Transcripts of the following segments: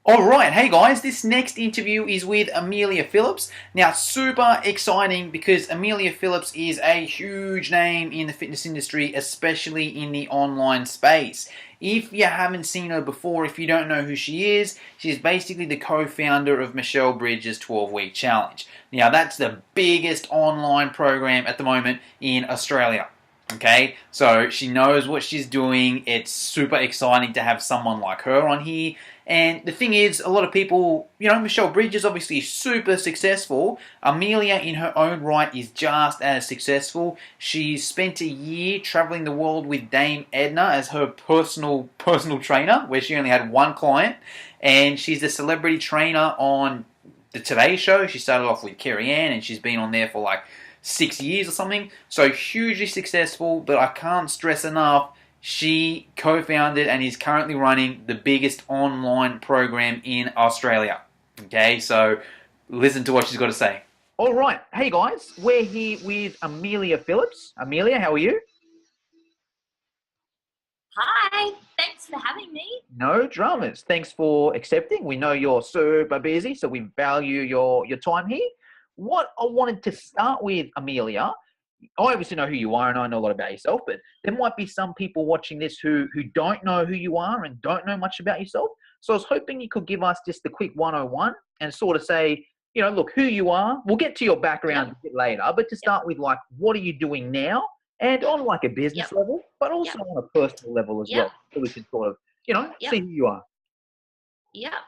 Alright, hey guys, this next interview is with Amelia Phillips. Now, super exciting because Amelia Phillips is a huge name in the fitness industry, especially in the online space. If you haven't seen her before, if you don't know who she is, she's basically the co-founder of Michelle Bridges' 12-Week Challenge. Now, that's the biggest online program at the moment in Australia. Okay, so she knows what she's doing. It's super exciting to have someone like her on here. And the thing is, a lot of people, Michelle Bridges obviously is super successful. Amelia, in her own right, is just as successful. She's spent a year traveling the world with Dame Edna as her personal trainer, where she only had one client. And she's the celebrity trainer on the Today Show. She started off with Kerry Ann, and she's been on there for like 6 years or something. So hugely successful, but I can't stress enough, she co-founded and is currently running the biggest online program in Australia. Okay, so listen to what she's got to say. All right. Hey guys, we're here with Amelia Phillips. Amelia, how are you? Hi, thanks for having me. No dramas. Thanks for accepting. We know you're super busy, so we value your time here. What I wanted to start with, Amelia, I obviously know who you are and I know a lot about yourself, but there might be some people watching this who don't know who you are and don't know much about yourself. So I was hoping you could give us just a quick 101 and sort of say, look, who you are. We'll get to your background a bit later, but to start with, like, what are you doing now? And on like a business level, but also on a personal level as well. So we can sort of, see who you are. Yeah.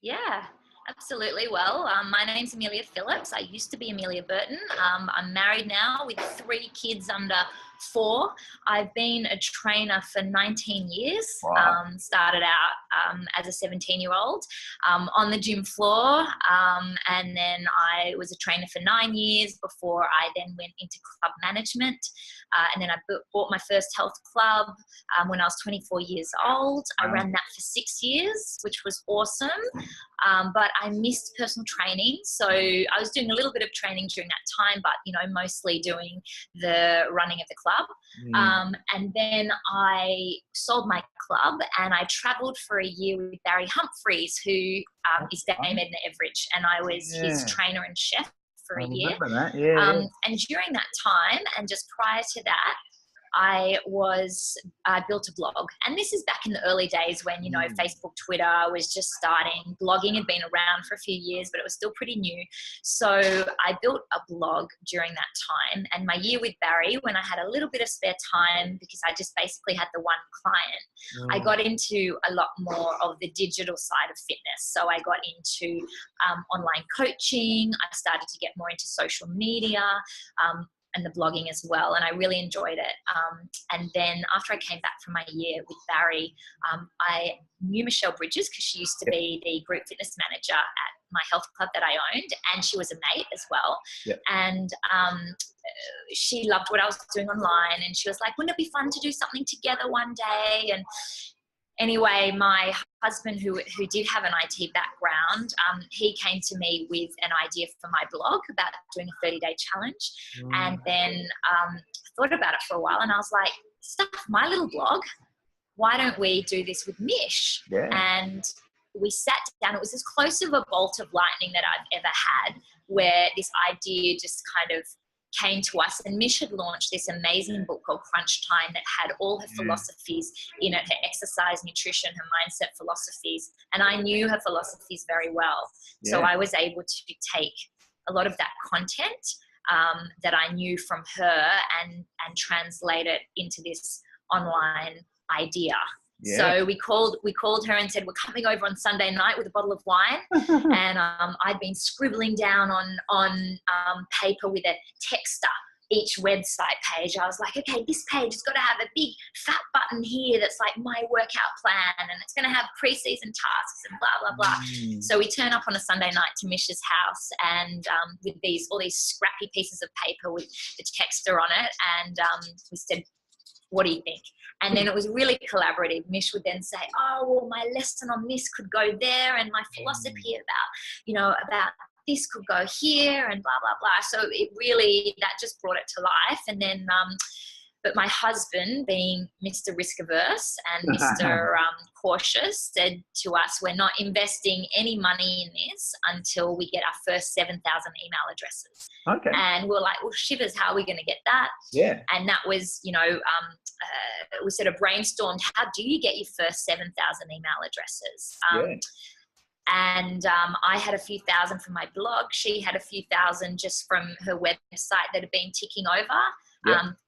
Yeah. Absolutely. Well, my name's Amelia Phillips. I used to be Amelia Burton. I'm married now with 3 kids under 4. I've been a trainer for 19 years. Wow. Started out as a 17-year-old on the gym floor, and then I was a trainer for 9 years before I then went into club management. And then I bought my first health club when I was 24 years old. I ran that for 6 years, which was awesome. But I missed personal training. So I was doing a little bit of training during that time, but, mostly doing the running of the club. And then I sold my club and I traveled for a year with Barry Humphries, who is Dame Edna Everidge, and I was his trainer and chef for a year. That. Yeah. And during that time, and just prior to that, I built a blog. And this is back in the early days when, Facebook, Twitter was just starting. Blogging had been around for a few years, but it was still pretty new. So I built a blog during that time. And my year with Barry, when I had a little bit of spare time, because I just basically had the one client, I got into a lot more of the digital side of fitness. So I got into online coaching. I started to get more into social media, and the blogging as well, and I really enjoyed it. And then after I came back from my year with Barry, I knew Michelle Bridges because she used to be the group fitness manager at my health club that I owned, and she was a mate as well. And she loved what I was doing online, and she was like, wouldn't it be fun to do something together one day? And anyway, my husband, who did have an IT background, he came to me with an idea for my blog about doing a 30-day challenge. And then I thought about it for a while, and I was like, stuff, my little blog, why don't we do this with Mish? And we sat down. It was as close of a bolt of lightning that I've ever had, where this idea just kind of came to us. And Mish had launched this amazing book called Crunch Time that had all her philosophies in it, her exercise, nutrition, her mindset philosophies. And I knew her philosophies very well. So I was able to take a lot of that content that I knew from her and translate it into this online idea. So we called her and said, we're coming over on Sunday night with a bottle of wine. And I'd been scribbling down on paper with a texter each website page. I was like, okay, this page has got to have a big fat button here that's like my workout plan, and it's going to have pre-season tasks and blah, blah, blah. So we turn up on a Sunday night to Mish's house, and with all these scrappy pieces of paper with the texter on it, and we said, what do you think? And then it was really collaborative. Mish would then say, oh, well, my lesson on this could go there, and my philosophy about this could go here, and blah, blah, blah. So it really, that just brought it to life. And then But my husband, being Mr. Risk Averse and Mr. Cautious, said to us, we're not investing any money in this until we get our first 7,000 email addresses. Okay. And we're like, well, shivers, how are we going to get that? Yeah. And that was, we sort of brainstormed, how do you get your first 7,000 email addresses? And I had a few thousand from my blog. She had a few thousand just from her website that had been ticking over.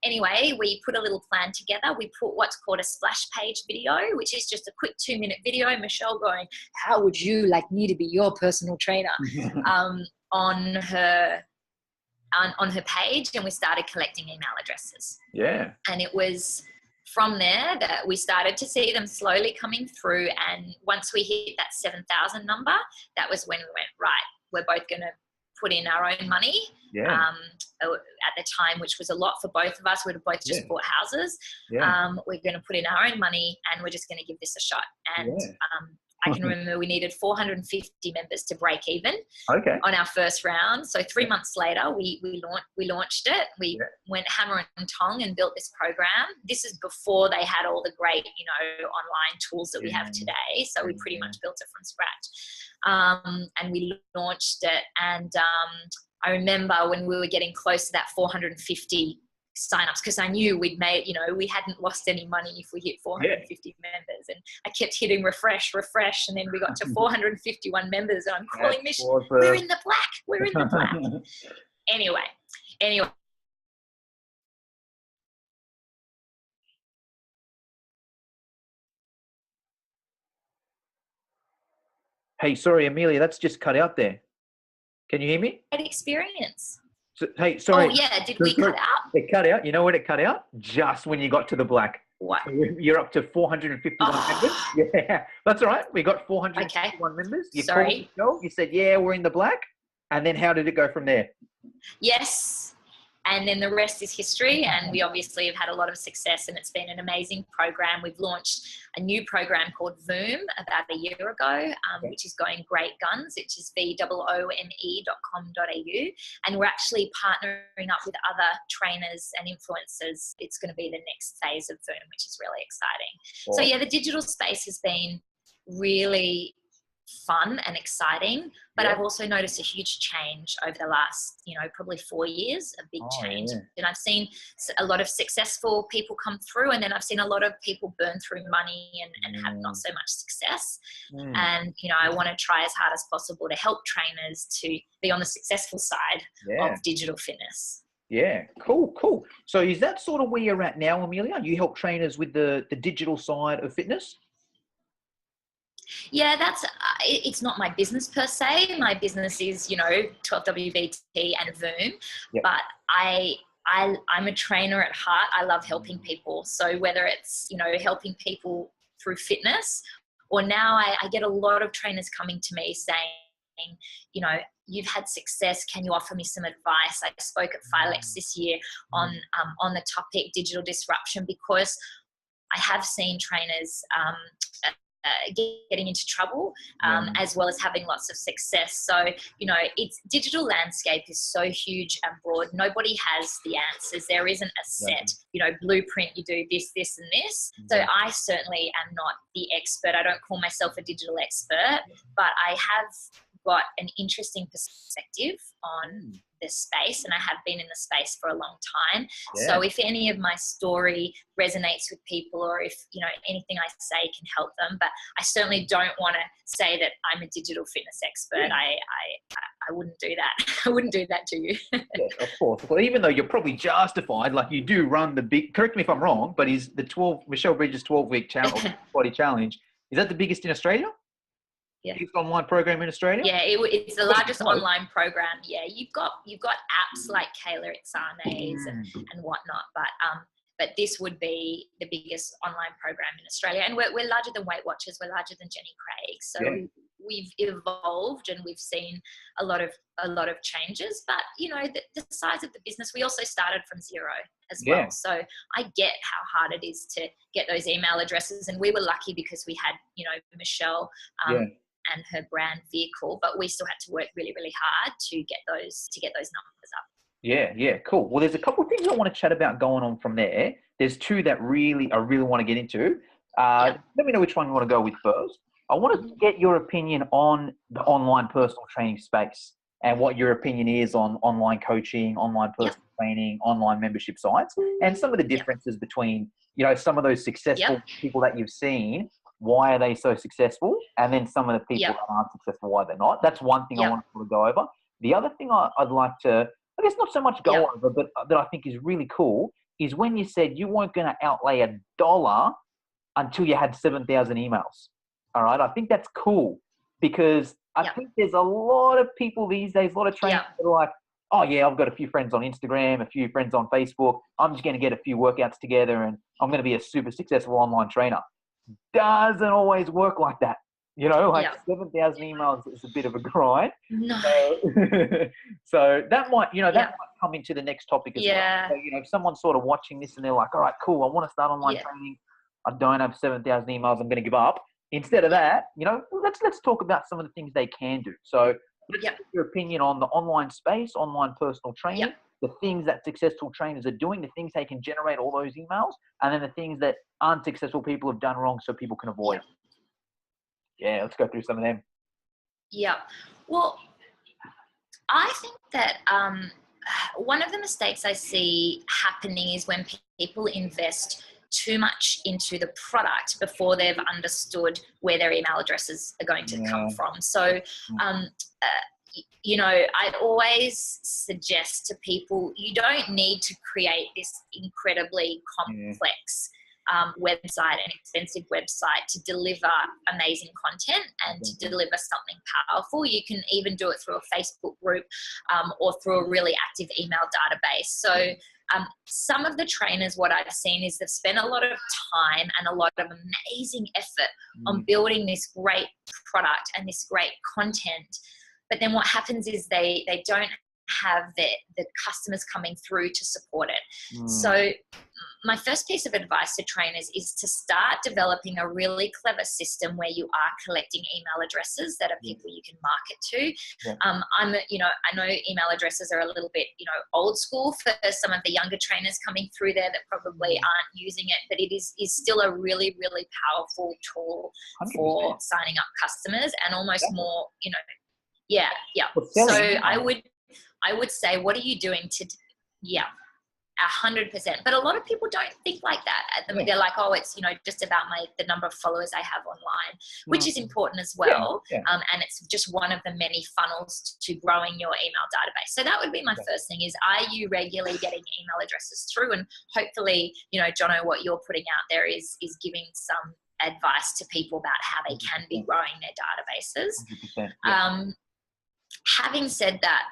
Anyway, we put a little plan together. We put what's called a splash page video, which is just a quick 2-minute video. Michelle going, how would you like me to be your personal trainer? On her page, and we started collecting email addresses. Yeah. And it was from there that we started to see them slowly coming through. And once we hit that 7,000 number, that was when we went, right, we're both going to put in our own money. At the time, which was a lot for both of us. We'd both just bought houses. We're going to put in our own money, and we're just going to give this a shot. And I can remember we needed 450 members to break even on our first round. So 3 months later, we launched it. We went hammer and tong and built this program. This is before they had all the great, online tools that we have today. So we pretty much built it from scratch. And we launched it. And I remember when we were getting close to that 450 signups, because I knew we'd made, we hadn't lost any money if we hit 450 members. And I kept hitting refresh, and then we got to 451 members, and I'm calling Michelle, we're in the black, we're in the black. Anyway. Hey, sorry, Amelia, that's just cut out there. Can you hear me? Great experience. So, hey, sorry. Oh, yeah. Did we cut out? It cut out. You know when it cut out? Just when you got to the black. What? You're up to 451 members. Yeah, that's all right. We got 451 members. You Sorry. called, you said, yeah, we're in the black. And then how did it go from there? Yes. And then the rest is history. And we obviously have had a lot of success, and it's been an amazing program. We've launched a new program called Voom about a year ago, which is going great guns, which is voome.com.au. And we're actually partnering up with other trainers and influencers. It's going to be the next phase of Voom, which is really exciting. So yeah, the digital space has been really fun and exciting, but I've also noticed a huge change over the last, probably 4 years, a big change. And I've seen a lot of successful people come through, and then I've seen a lot of people burn through money and have not so much success. And, I want to try as hard as possible to help trainers to be on the successful side of digital fitness. Yeah, cool. So is that sort of where you're at now, Amelia? You help trainers with the digital side of fitness? Yeah, it's not my business per se. My business is, 12WVT and Voom, but I'm a trainer at heart. I love helping people. So whether it's, helping people through fitness, or now I get a lot of trainers coming to me saying, you've had success. Can you offer me some advice? I spoke at Phillips this year on the topic digital disruption, because I have seen trainers getting into trouble, as well as having lots of success. So, it's digital landscape is so huge and broad. Nobody has the answers. There isn't a set, blueprint. You do this, this, and this. So I certainly am not the expert. I don't call myself a digital expert, but I have got an interesting perspective on the space, and I have been in the space for a long time. So if any of my story resonates with people, or if anything I say can help them, but I certainly don't want to say that I'm a digital fitness expert. I wouldn't do that. I wouldn't do that to you. Of course. Well, even though you're probably justified, like you do run the big, correct me if I'm wrong, but is the Michelle Bridges 12-week body challenge, is that the biggest in Australia? Biggest online program in Australia? Yeah, it's the largest online program. Yeah, you've got apps like Kayla Itsane's and whatnot, but this would be the biggest online program in Australia, and we're larger than Weight Watchers. We're larger than Jenny Craig. So we've evolved, and we've seen a lot of changes. But the size of the business, we also started from zero as well. So I get how hard it is to get those email addresses, and we were lucky because we had Michelle. And her brand vehicle, but we still had to work really, really hard to get those numbers up. Yeah, cool. Well, there's a couple of things I want to chat about going on from there. There's two that I really want to get into. Yeah. Let me know which one you want to go with first. I want to get your opinion on the online personal training space and what your opinion is on online coaching, online Yep. personal training, online membership sites, and some of the differences between, some of those successful people that you've seen. Why are they so successful? And then some of the people that aren't successful, why they're not. That's one thing I want to go over. The other thing I'd like to, I guess not so much go over, but that I think is really cool is when you said you weren't going to outlay $1 until you had 7,000 emails. All right. I think that's cool because I think there's a lot of people these days, a lot of trainers that are like, oh yeah, I've got a few friends on Instagram, a few friends on Facebook. I'm just going to get a few workouts together and I'm going to be a super successful online trainer. Doesn't always work like that. 7,000 emails is a bit of a grind. No. So that might, that might come into the next topic as well. So, if someone's sort of watching this and they're like, all right, cool, I want to start online training. I don't have 7,000 emails. I'm going to give up. Instead of that, let's talk about some of the things they can do. So let's get your opinion on the online space, online personal training, the things that successful trainers are doing, the things they can generate all those emails, and then the things that unsuccessful people have done wrong so people can avoid. Yeah, let's go through some of them. Yeah. Well, I think that one of the mistakes I see happening is when people invest too much into the product before they've understood where their email addresses are going to come from. So, I always suggest to people, you don't need to create this incredibly complex website, an expensive website to deliver amazing content and to deliver something powerful. You can even do it through a Facebook group or through a really active email database. So some of the trainers, what I've seen is they've spent a lot of time and a lot of amazing effort on building this great product and this great content. But then what happens is they don't have the customers coming through to support it. So my first piece of advice to trainers is to start developing a really clever system where you are collecting email addresses that are people you can market to. I know email addresses are a little bit, old school for some of the younger trainers coming through there that probably aren't using it, but it is still a really, really powerful tool 100%. For signing up customers and almost more, So I would say, what are you doing to, 100%. But a lot of people don't think like that. They're like, oh, it's, just about the number of followers I have online, which is important as well. And it's just one of the many funnels to growing your email database. So that would be my first thing is, are you regularly getting email addresses through? And hopefully, Jono, what you're putting out there is giving some advice to people about how they can be growing their databases. Having said that,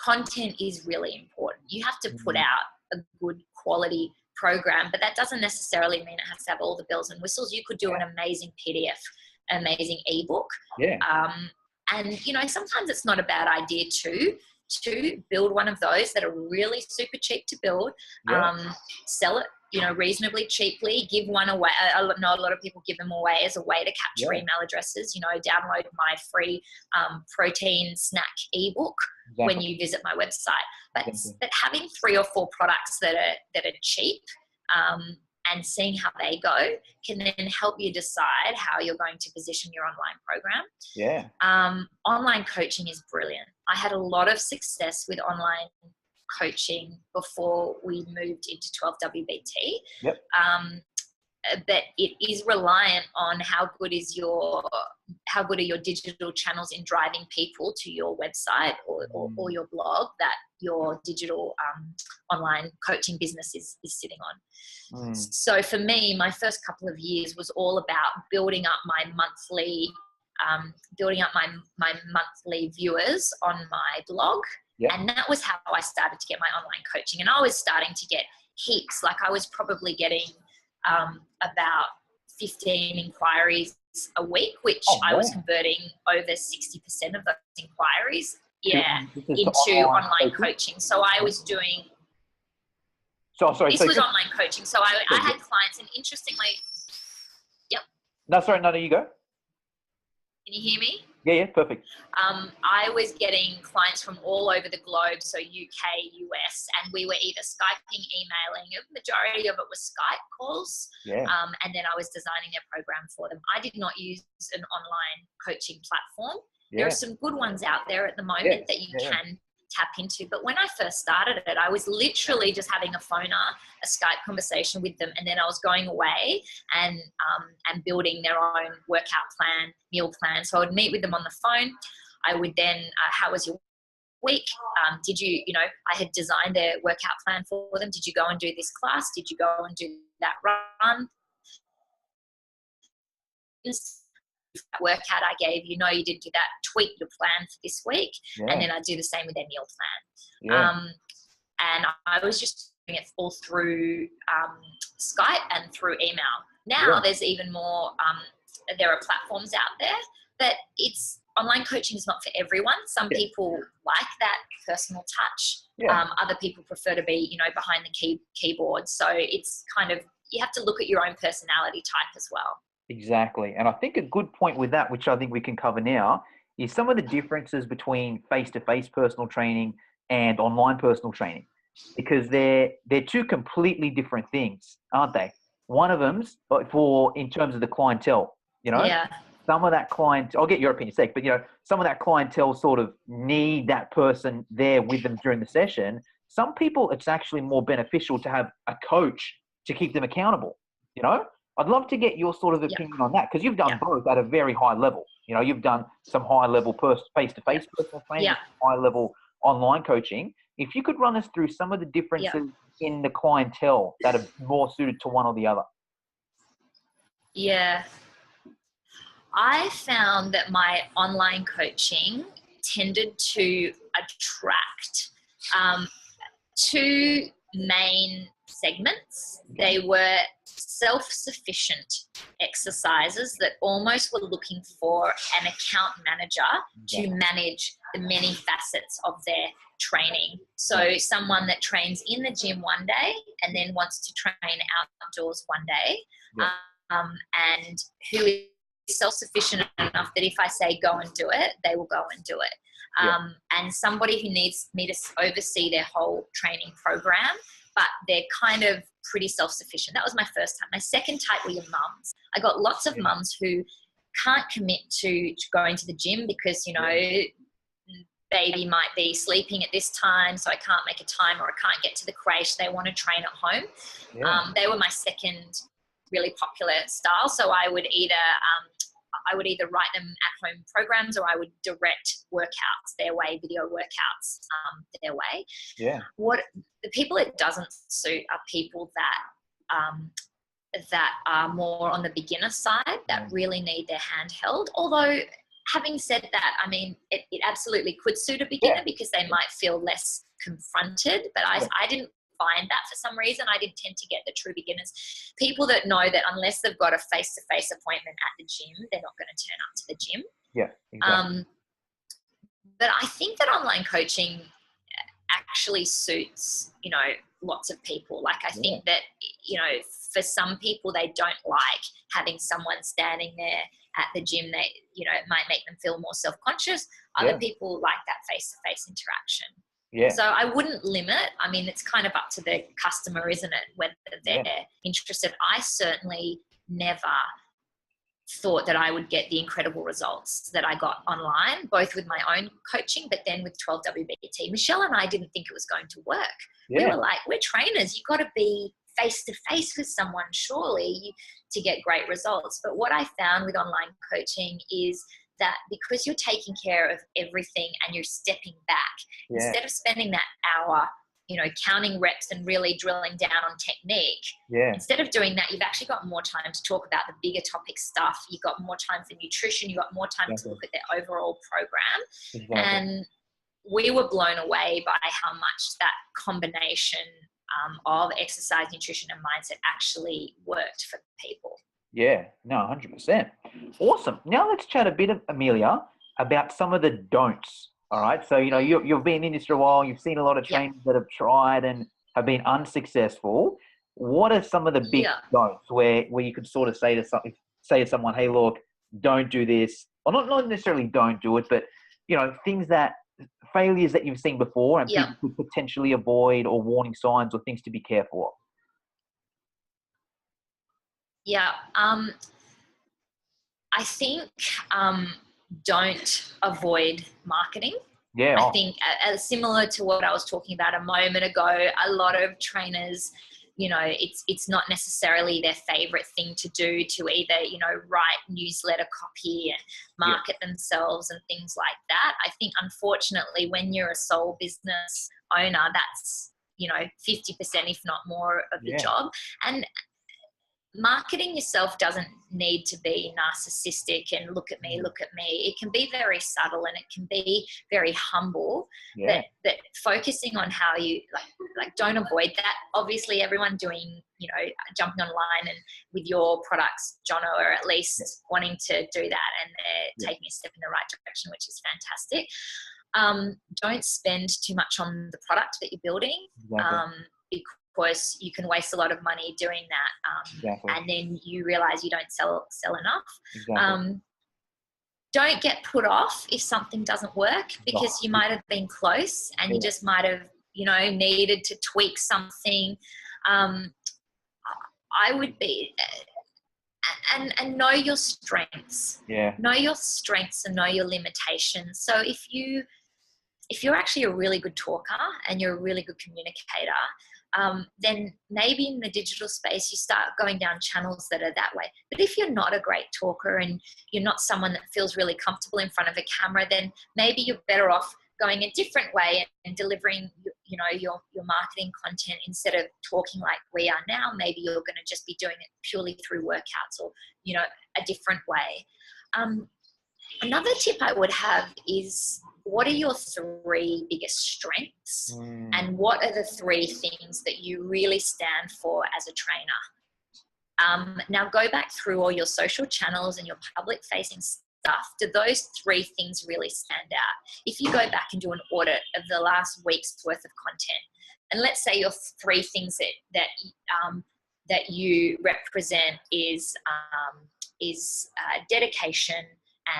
content is really important. You have to put out a good quality program, but that doesn't necessarily mean it has to have all the bells and whistles. You could do an amazing PDF, amazing ebook. And sometimes it's not a bad idea to build one of those that are really super cheap to build, sell it reasonably cheaply, give one away. I know a lot of people give them away as a way to capture email addresses. Download my free protein snack ebook when you visit my website. But having 3 or 4 products that are cheap and seeing how they go can then help you decide how you're going to position your online program. Online coaching is brilliant. I had a lot of success with online coaching before we moved into 12WBT. But it is reliant on how good are your digital channels in driving people to your website or your blog that your digital online coaching business is sitting on. So for me, my first couple of years was all about building up my monthly viewers on my blog. And that was how I started to get my online coaching. And I was starting to get heaps. Like I was probably getting about 15 inquiries a week, which I was converting over 60% of those inquiries into online coaching. So I was doing this was online coaching. So I had clients, and interestingly, No, sorry, no, you go. Can you hear me? Yeah, perfect. I was getting clients from all over the globe, so UK, US, and we were either Skyping, emailing. A majority of it was Skype calls, Yeah, and then I was designing their program for them. I did not use an online coaching platform. There are yeah, some good ones out there at the yeah, moment that you yeah, can tap into. But when I first started it, I was literally just having a Skype conversation with them, and then I was going away and building their own workout plan, meal plan. So I would meet with them on the phone. I would then, how was your week? Did you, I had designed their workout plan for them. Did you go and do this class? Did you go and do that run? Workout I gave you, no, you didn't do that, tweak your plan for this week. yeah, And then I do the same with their meal plan. yeah, And I was just doing it all through Skype and through email. Now yeah, there's even more, there are platforms out there, but it's online coaching is not for everyone. Some people like that personal touch. yeah. Other people prefer to be, behind the keyboard. So it's kind of, you have to look at your own personality type as well. Exactly. And I think a good point with that, which I think we can cover now, is some of the differences between face-to-face personal training and online personal training, because they're two completely different things, aren't they? One of them's in terms of the clientele, Yeah. some of that client, I'll get your opinion in a sec, but some of that clientele sort of need that person there with them during the session. Some people, it's actually more beneficial to have a coach to keep them accountable, I'd love to get your sort of opinion on that, because you've done both at a very high level. You've done some high level face-to-face personal training, high level online coaching. If you could run us through some of the differences in the clientele that are more suited to one or the other. Yeah. I found that my online coaching tended to attract two main segments. They were self-sufficient exercises that almost were looking for an account manager to manage the many facets of their training. So someone that trains in the gym one day and then wants to train outdoors one day, and who is self-sufficient enough that if I say go and do it, they will go and do it. And somebody who needs me to oversee their whole training program, but they're kind of pretty self-sufficient. That was my first type. My second type were your mums. I got lots of mums who can't commit to going to the gym because, baby might be sleeping at this time, so I can't make a time, or I can't get to the creche. They want to train at home. They were my second really popular style. So I would either write them at home programs, or I would direct workouts their way, video workouts their way. Yeah. What the people it doesn't suit are people that are more on the beginner side, that really need their hand held. Although, having said that, I mean, it absolutely could suit a beginner because they might feel less confronted. But I didn't find that for some reason. I didn't tend to get the true beginners. People that know that unless they've got a face-to-face appointment at the gym, they're not going to turn up to the gym. Yeah, exactly. But I think that online coaching actually suits, lots of people. Like, I think that, for some people, they don't like having someone standing there at the gym. They, it might make them feel more self-conscious. Other people like that face-to-face interaction. Yeah. So I wouldn't limit. I mean, it's kind of up to the customer, isn't it, whether they're interested. I certainly never thought that I would get the incredible results that I got online, both with my own coaching, but then with 12WBT. Michelle and I didn't think it was going to work. We were like, we're trainers. You've got to be face-to-face with someone, surely, to get great results. But what I found with online coaching is that because you're taking care of everything and you're stepping back, instead of spending that hour, counting reps and really drilling down on technique, instead of doing that, you've actually got more time to talk about the bigger topic stuff. You've got more time for nutrition. You've got more time to look at their overall program. And we were blown away by how much that combination of exercise, nutrition, and mindset actually worked for people. Yeah, no, 100%. Awesome. Now let's chat a bit, Amelia, about some of the don'ts. All right. So, you've been in this for a while. You've seen a lot of trainers that have tried and have been unsuccessful. What are some of the big don'ts where you could sort of say to someone, hey, look, don't do this. or not necessarily don't do it, but, things failures that you've seen before and Yeah. people could potentially avoid, or warning signs or things to be careful of? Yeah. I think don't avoid marketing. Yeah. I think similar to what I was talking about a moment ago, a lot of trainers, it's not necessarily their favorite thing to do, to either, write newsletter copy and market themselves and things like that. I think, unfortunately, when you're a sole business owner, that's, 50%, if not more, of the job. And marketing yourself doesn't need to be narcissistic and look at me. It can be very subtle, and it can be very humble. That focusing on how you like don't avoid that. Obviously, everyone doing, jumping online and with your products, Jono, are at least wanting to do that, and they're taking a step in the right direction, which is fantastic. Don't spend too much on the product that you're building. Because you can waste a lot of money doing that, and then you realize you don't sell enough. Don't get put off if something doesn't work, because you might have been close and you just might have, needed to tweak something. I would be, and know your strengths. Know your strengths and know your limitations. So if you're actually a really good talker and you're a really good communicator, then maybe in the digital space you start going down channels that are that way. But if you're not a great talker and you're not someone that feels really comfortable in front of a camera, then maybe you're better off going a different way and delivering, your marketing content. Instead of talking like we are now, maybe you're going to just be doing it purely through workouts or, a different way. Another tip I would have is, what are your 3 biggest strengths, and what are the 3 things that you really stand for as a trainer? Now go back through all your social channels and your public facing stuff. Do those 3 things really stand out? If you go back and do an audit of the last week's worth of content, and let's say your 3 things that you represent is dedication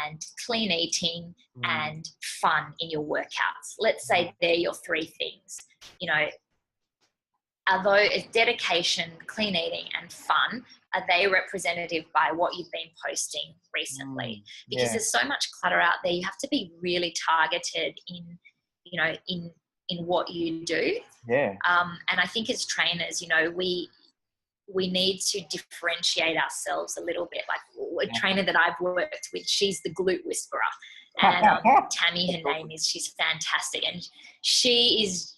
and clean eating and fun in your workouts. Let's say they're your 3 things. Although it's dedication, clean eating, and fun, are they representative by what you've been posting recently? Because there's so much clutter out there. You have to be really targeted in what you do. And I think as trainers, we need to differentiate ourselves a little bit. Like a trainer that I've worked with, she's the glute whisperer, and Tammy, her name is. She's fantastic, and she's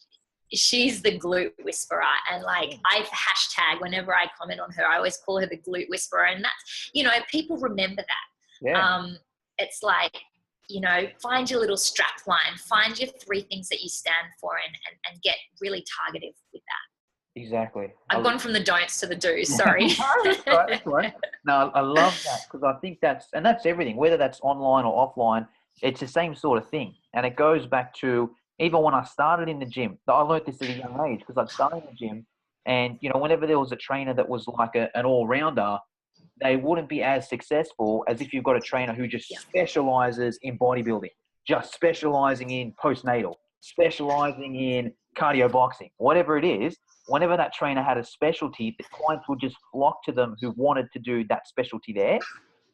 the glute whisperer. And I hashtag whenever I comment on her, I always call her the glute whisperer, and that's people remember that. It's like, find your little strap line, find your 3 things that you stand for, and get really targeted with that. Exactly. I've gone from the don'ts to the do's. Sorry. That's right. No, I love that, because I think that's everything, whether that's online or offline. It's the same sort of thing. And it goes back to even when I started in the gym. I learned this at a young age, because I'd started in the gym, and, whenever there was a trainer that was like an all-rounder, they wouldn't be as successful as if you've got a trainer who just specializes in bodybuilding, just specializing in postnatal, specializing in cardio boxing, whatever it is. Whenever that trainer had a specialty, the clients would just flock to them who wanted to do that specialty there.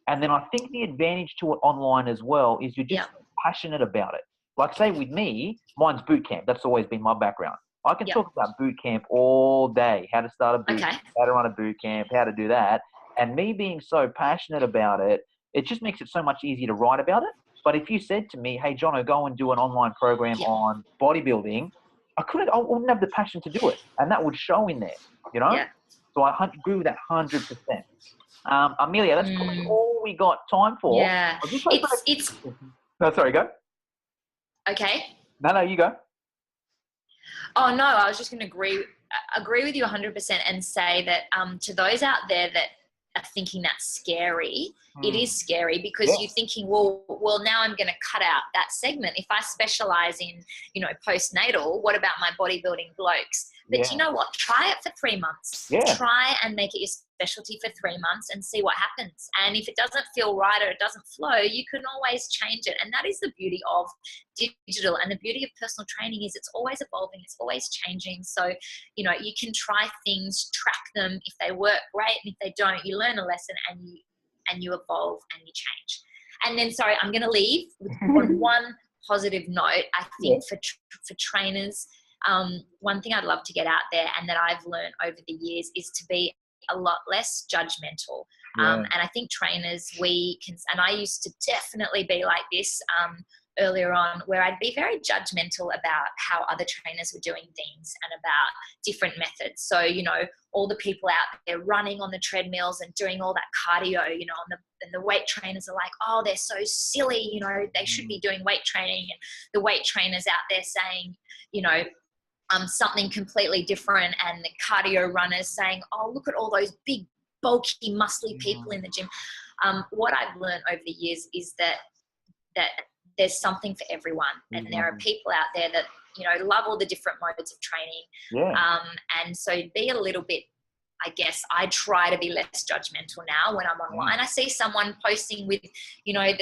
And then I think the advantage to it online as well is you're just passionate about it. Like, say with me, mine's boot camp. That's always been my background. I can talk about boot camp all day, how to start a boot camp, how to run a boot camp, how to do that. And me being so passionate about it, it just makes it so much easier to write about it. But if you said to me, hey, Jono, go and do an online program on bodybuilding, I wouldn't have the passion to do it. And that would show in there, So I agree with that 100%. Amelia, that's probably all we got time for. Yeah. No, sorry, go. Okay. No, you go. Oh, no, I was just going to agree with you 100% and say that to those out there that are thinking that's scary, it is scary, because you're thinking, well, now I'm going to cut out that segment. If I specialize in, postnatal, what about my bodybuilding blokes? But you know what? Try it for 3 months. Try and make it your specialty for 3 months and see what happens. And if it doesn't feel right or it doesn't flow, you can always change it. And that is the beauty of digital, and the beauty of personal training is it's always evolving, it's always changing. So, you know, you can try things, track them. If they work, great. And if they don't, you learn a lesson and you evolve and you change. And then, sorry, I'm going to leave on one positive note. I think for trainers, one thing I'd love to get out there and that I've learned over the years is to be a lot less judgmental. And I think trainers, we can, and I used to definitely be like this earlier on, where I'd be very judgmental about how other trainers were doing things and about different methods. So, you know, all the people out there running on the treadmills and doing all that cardio, you know, and the weight trainers are like, oh, they're so silly, you know, they should be doing weight training. And the weight trainers out there saying, you know, something completely different, and the cardio runners saying, oh, look at all those big, bulky, muscly people in the gym. What I've learned over the years is that there's something for everyone, and there are people out there that, you know, love all the different modes of training. And so be a little bit, I guess I try to be less judgmental now when I'm online. I see someone posting with, you know,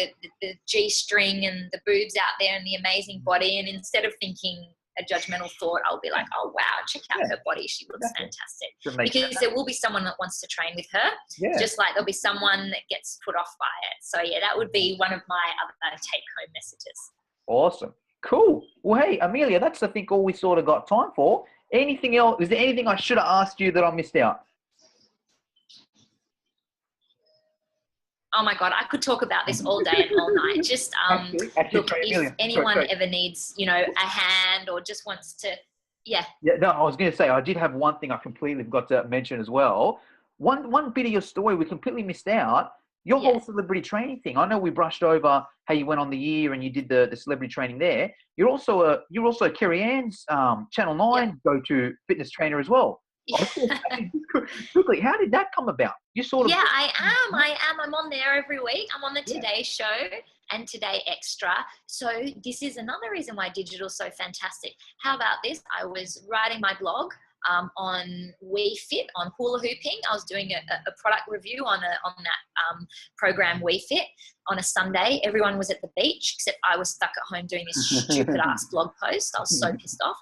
the G-string and the boobs out there and the amazing body, and instead of thinking a judgmental thought, I'll be like, oh wow, check out her body, she looks fantastic. Because there will be someone that wants to train with her, just like there'll be someone that gets put off by it. So yeah, that would be one of my other take-home messages. Awesome. Cool. Well, hey, Amelia, that's, I think, all we sort of got time for. Anything else? Is there anything I should have asked you that I missed out? Oh my God, I could talk about this all day and all night. Just look, if anyone ever needs, you know, a hand or just wants to, no, I was going to say, I did have one thing I completely forgot to mention as well. One bit of your story we completely missed out. Your whole celebrity training thing. I know we brushed over how you went on the year and you did the celebrity training there. You're also Kerry Ann's Channel 9 go-to fitness trainer as well. Quickly, how did that come about? You sort of I am. I'm on there every week. I'm on the Today Show and Today Extra. So this is another reason why digital is so fantastic. How about this? I was writing my blog on We Fit, on hula hooping. I was doing a product review on that program We Fit on a Sunday. Everyone was at the beach except I was stuck at home doing this stupid ass blog post. I was so pissed off.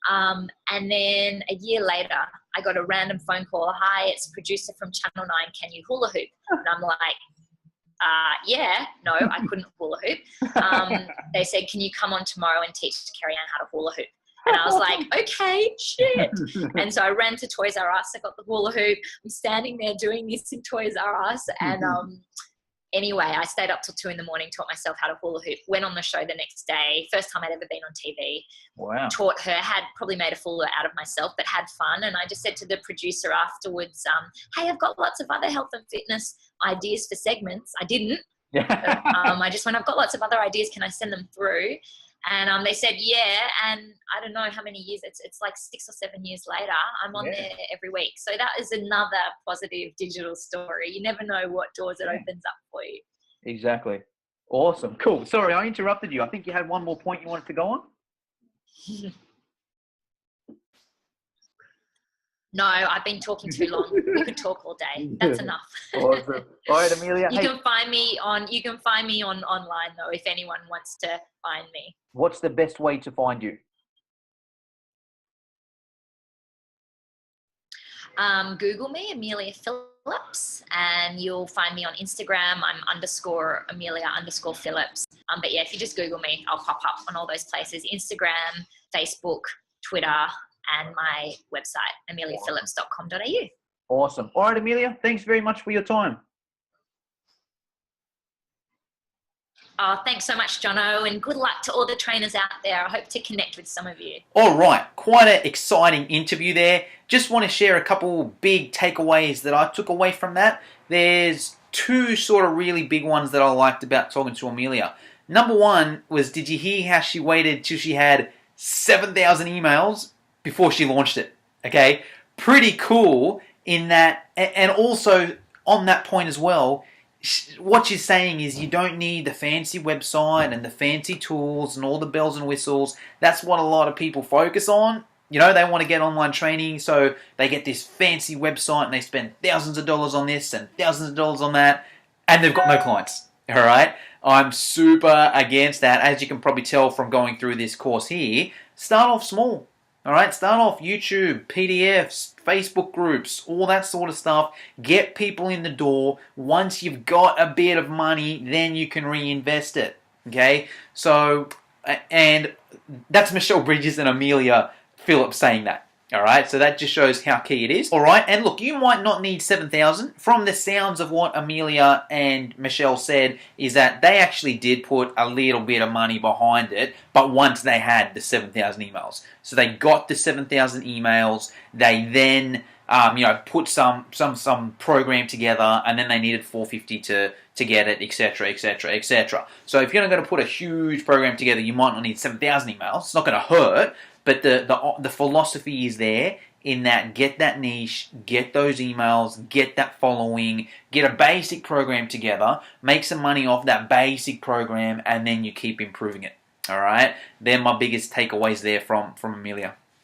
And then a year later, I got a random phone call. Hi, it's producer from Channel 9. Can you hula hoop? And I'm like, no, I couldn't hula hoop. They said, can you come on tomorrow and teach Kerry Ann how to hula hoop? And I was like, okay, shit. And so I ran to Toys R Us. I got the hula hoop. I'm standing there doing this in Toys R Us. And anyway, I stayed up till 2 a.m, taught myself how to hula hoop, went on the show the next day. First time I'd ever been on TV. Wow. Taught her, had probably made a fool out of myself, but had fun. And I just said to the producer afterwards, hey, I've got lots of other health and fitness ideas for segments. I didn't. I just went, I've got lots of other ideas. Can I send them through? And they said, yeah. And I don't know how many years, it's like 6 or 7 years later, I'm on there every week. So that is another positive digital story. You never know what doors it opens up for you. Exactly. Awesome. Cool. Sorry, I interrupted you. I think you had one more point you wanted to go on. No, I've been talking too long. We could talk all day. That's enough. Awesome. All right, Amelia. You can find me on online though if anyone wants to find me. What's the best way to find you? Google me, Amelia Phillips, and you'll find me on Instagram. I'm _Amelia_Phillips. But yeah, if you just Google me, I'll pop up on all those places: Instagram, Facebook, Twitter, and my website, ameliaphillips.com.au. Awesome. All right, Amelia, thanks very much for your time. Thanks so much, Jono, and good luck to all the trainers out there. I hope to connect with some of you. All right, quite an exciting interview there. Just want to share a couple big takeaways that I took away from that. There's two sort of really big ones that I liked about talking to Amelia. Number one was, did you hear how she waited till she had 7,000 emails before she launched it? Okay, pretty cool in that. And also on that point as well, what she's saying is you don't need the fancy website and the fancy tools and all the bells and whistles. That's what a lot of people focus on. You know, they want to get online training, so they get this fancy website and they spend thousands of dollars on this and thousands of dollars on that, and they've got no clients. All right? I'm super against that. As you can probably tell from going through this course here, start off small. All right? Start off YouTube, PDFs, Facebook groups, all that sort of stuff. Get people in the door. Once you've got a bit of money, then you can reinvest it. Okay? So, and that's Michelle Bridges and Amelia Phillips saying that. Alright, so that just shows how key it is. Alright, and look, you might not need 7,000. From the sounds of what Amelia and Michelle said, is that they actually did put a little bit of money behind it, but once they had the 7,000 emails. So they got the 7,000 emails, they then put some program together, and then they needed 450 to get it, etc., etc., etc. So if you're going to put a huge program together, you might not need 7,000 emails. It's not going to hurt. But the philosophy is there in that get that niche, get those emails, get that following, get a basic program together, make some money off that basic program, and then you keep improving it. All right? They're my biggest takeaways there from Amelia.